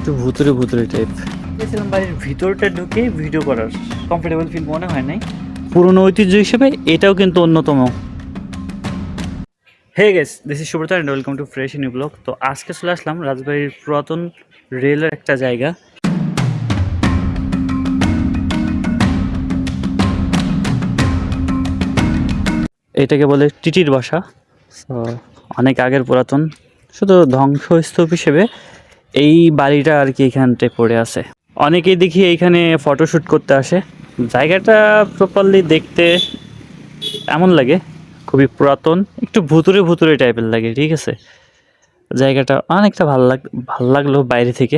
একটু ভুতুরে ভুতুরে টাইপ। গেছিলাম বাড়ির ভিতরটা ঢুকে ভিডিও করার, কমফোর্টেবল ফিল মনে হয় নাই। পুরনো ঐতিহ্য হিসেবে এটাও কিন্তু অন্যতম। Hey guys, this is Subrata and welcome to fresh new blog. তো আজকে চলে আসলাম রাজবাড়ির পুরাতন রেলের একটা জায়গা। এটাকে বলে টিটির বাসা। তো অনেক আগের পুরাতন, শুধু ধ্বংসস্তূপ হিসেবে এই বাড়িটা আর কি এখানটায় পড়ে আছে। অনেকেই দেখি এইখানে ফটোশ্যুট করতে আসে। জায়গাটা প্রপারলি দেখতে এমন লাগে, খুবই পুরাতন, একটু ভুতুরে ভুতুরে টাইপের লাগে, ঠিক আছে। জায়গাটা অনেকটা ভাল লাগলো বাইরে থেকে।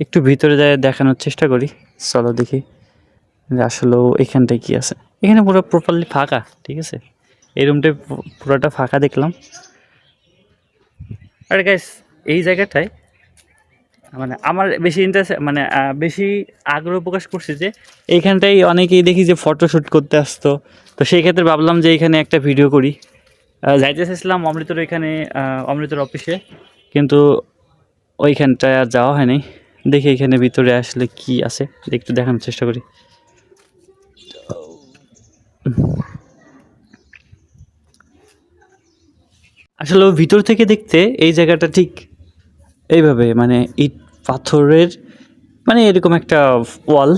একটু ভিতরে যায় দেখানোর চেষ্টা করি, চলো দেখি যে আসলেও এখানটায় কি আছে। এখানে পুরো প্রপারলি ফাঁকা, ঠিক আছে। এই রুমটায় পুরোটা ফাঁকা দেখলাম। আর গাইস, এই জায়গাটায় মানে আমার বেশি ইন্টারেস্ট, মানে বেশি আগ্রহ প্রকাশ করছে যে এইখানটাই অনেকেই দেখি যে ফটোশ্যুট করতে আসতো। তো সেই ক্ষেত্রে ভাবলাম যে এখানে একটা ভিডিও করি। যাইতে চাইছিলাম অমৃতর এখানে, অমৃতর অফিসে, কিন্তু ওইখানটায় আর যাওয়া হয়নি। দেখি এখানে ভিতরে আসলে কি আছে, একটু দেখানোর চেষ্টা করি। আসলে ভিতর থেকে দেখতে এই জায়গাটা ঠিক এইভাবে, মানে ইট পাথরের, মানে এরকম একটা ওয়াল,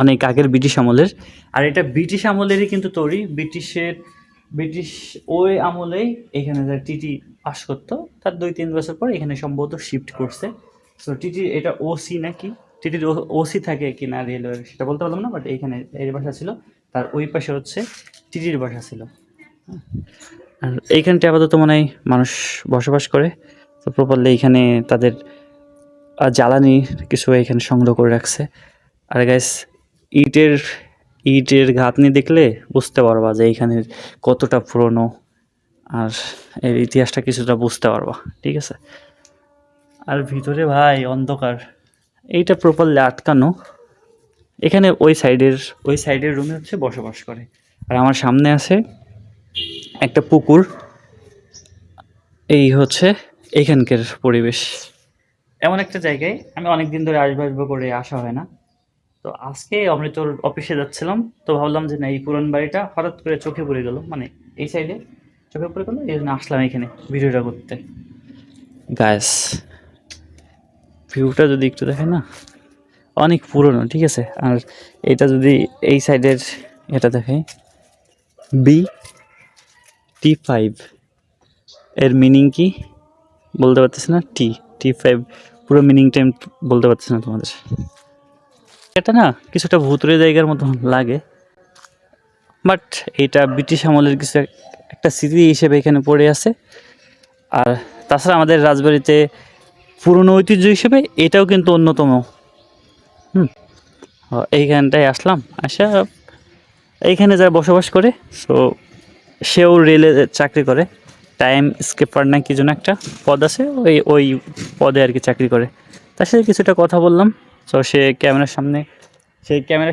অনেক আগের ব্রিটিশ আমলের। আর এটা ব্রিটিশ আমলেরই কিন্তু তৈরি, ব্রিটিশ ওই আমলেই এখানে যারা টিটি পাস করতো তার 2-3 বছর পর এখানে সম্ভবত শিফট করছে। সো টিটি এটা ওসি নাকি, টিটির ওসি থাকে কি না রেলওয়ে সেটা বলতে পারলাম না, বাট এইখানে এর বাসা ছিল। তার ওই পাশে হচ্ছে টিটির বাসা ছিল। আর এইখানটা আপাতত মনে হয় মানুষ বসবাস করে। তো প্রপারলি এইখানে তাদের জ্বালানি কিছু এখানে সংগ্রহ করে রাখছে। আর গাইস, ইটের ইটের গাঁথনি দেখলে বুঝতে পারবা যে এইখানের কতটা পুরনো, আর এর ইতিহাসটা কিছুটা বুঝতে পারবা, ঠিক আছে। আর ভিতরে ভাই অন্ধকার, এইটা প্রপারলি আটকানো। এখানে ওই সাইডের রুমে হচ্ছে বসবাস করে। আর আমার সামনে আছে একটা পুকুর। এই হচ্ছে এইখানকার পরিবেশ। এমন একটা জায়গায় আমি অনেক দিন ধরে আসবো করে আসা হয় না। তো আজকে অমৃতর অফিসে যাচ্ছিলাম, তো ভাবলাম যে না, এই পুরান বাড়িটা হঠাৎ করে চোখে পড়ে গেল, মানে এই সাইডে চোখে পড়ে গেলো, এই জন্য আসলাম এখানে ভিডিওটা করতে। গাইস, ভিউটা যদি একটু দেখেন না, অনেক পুরনো, ঠিক আছে। আর এটা যদি এই সাইডের এটা দেখাই, BT5 এর মিনিং কি বলতে পারতেছি না। T5 পুরো মিনিংটা আমি বলতে পারতেছি না তোমাদের। এটা না কিছুটা ভুতুরে জায়গার মতো লাগে, বাট এটা ব্রিটিশ আমলের কিছু একটা স্মৃতি হিসেবে এখানে পড়ে আছে। আর তাছাড়া আমাদের রাজবাড়িতে পুরনো ঐতিহ্য হিসেবে এটাও কিন্তু অন্যতম। এইখানটায় আসলাম, আসা এইখানে যারা বসবাস করে, সো সেও রেলে চাকরি করে, টাইম স্কেপার না কি যেন একটা পদ আছে, ওই পদে আর কি চাকরি করে। তার সাথে কিছুটা কথা বললাম। সো সেই ক্যামেরার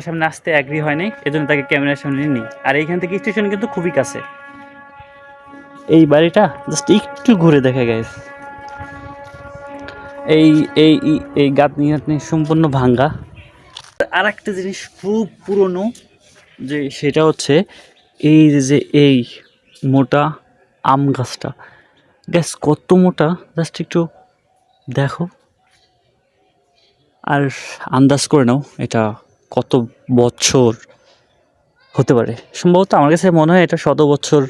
সামনে আসতে অ্যাগ্রি হয় নাই, এজন্য তাকে ক্যামেরার সামনে নিই। আর এইখান থেকে স্টেশন কিন্তু খুবই কাছে। এই বাড়িটা জাস্ট একটু ঘুরে দেখা গেছে। এই এই এই গাঁথনি গাঁথনি সম্পূর্ণ ভাঙ্গা। আর একটা জিনিস খুব পুরনো, যে সেটা হচ্ছে এই যে এই মোটা আম গাছটা। গ্যাস কত মোটা, জাস্ট একটু দেখো আর আন্দাজ করে নাও এটা কত বছর হতে পারে। সম্ভবত আমার কাছে মনে হয় এটা 100 বছর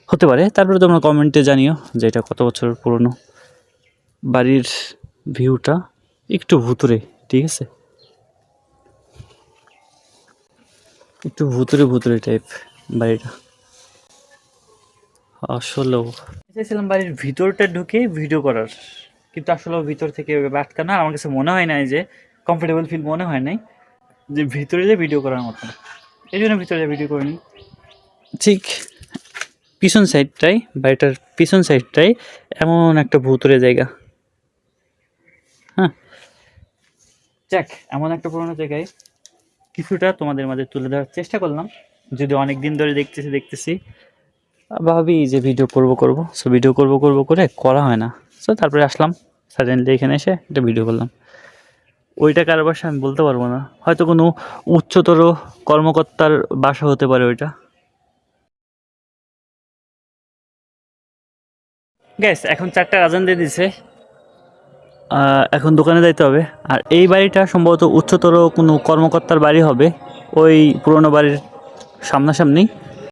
হতে পারে। তারপরে তোমরা কমেন্টে জানিও যে এটা কত বছর পুরনো। বাড়ির ভিউটা একটু ভুতুরে, ঠিক আছে, একটু ভুতুরে ভুতুরে টাইপ বাড়িটা আসলেও। চাইছিলাম বাড়ির ভিতরটা ঢুকে ভিডিও করার, কিন্তু আসলে ভিতর থেকে ওইভাবে আটকানো। আর আমার কাছে মনে হয় নাই যে কমফোর্টেবল ফিল মনে হয় নাই যে ভিতরে যে ভিডিও করার মতো, এই জন্য ভিতরে যে ভিডিও করিনি। ঠিক পিছন সাইডটাই, বাড়িটার পিছন সাইডটাই এমন একটা ভুতুরে জায়গা। হ্যাঁ, যাক, এমন একটা পুরোনো জায়গায় কিছুটা তোমাদের মাঝে তুলে ধরার চেষ্টা করলাম। যদি অনেক দিন ধরে দেখতেছি ভাবি যে ভিডিও করব, সো ভিডিও করব করে করা হয় না। সো তারপরে আসলাম সাডেনলি এখানে এসে একটা ভিডিও করলাম। ওইটা কার বাসা আমি বলতে পারবো না, হয়তো কোনো উচ্চতর কর্মকর্তার বাসা হতে পারে ওইটা। গ্যাস এখন 4টার আজান দিয়ে দিছে, এখন দোকানে যাইতে হবে। আর এই বাড়িটা সম্ভবত উচ্চতর কোনো কর্মকর্তার বাড়ি হবে, ওই পুরোনো বাড়ির সামনাসামনি।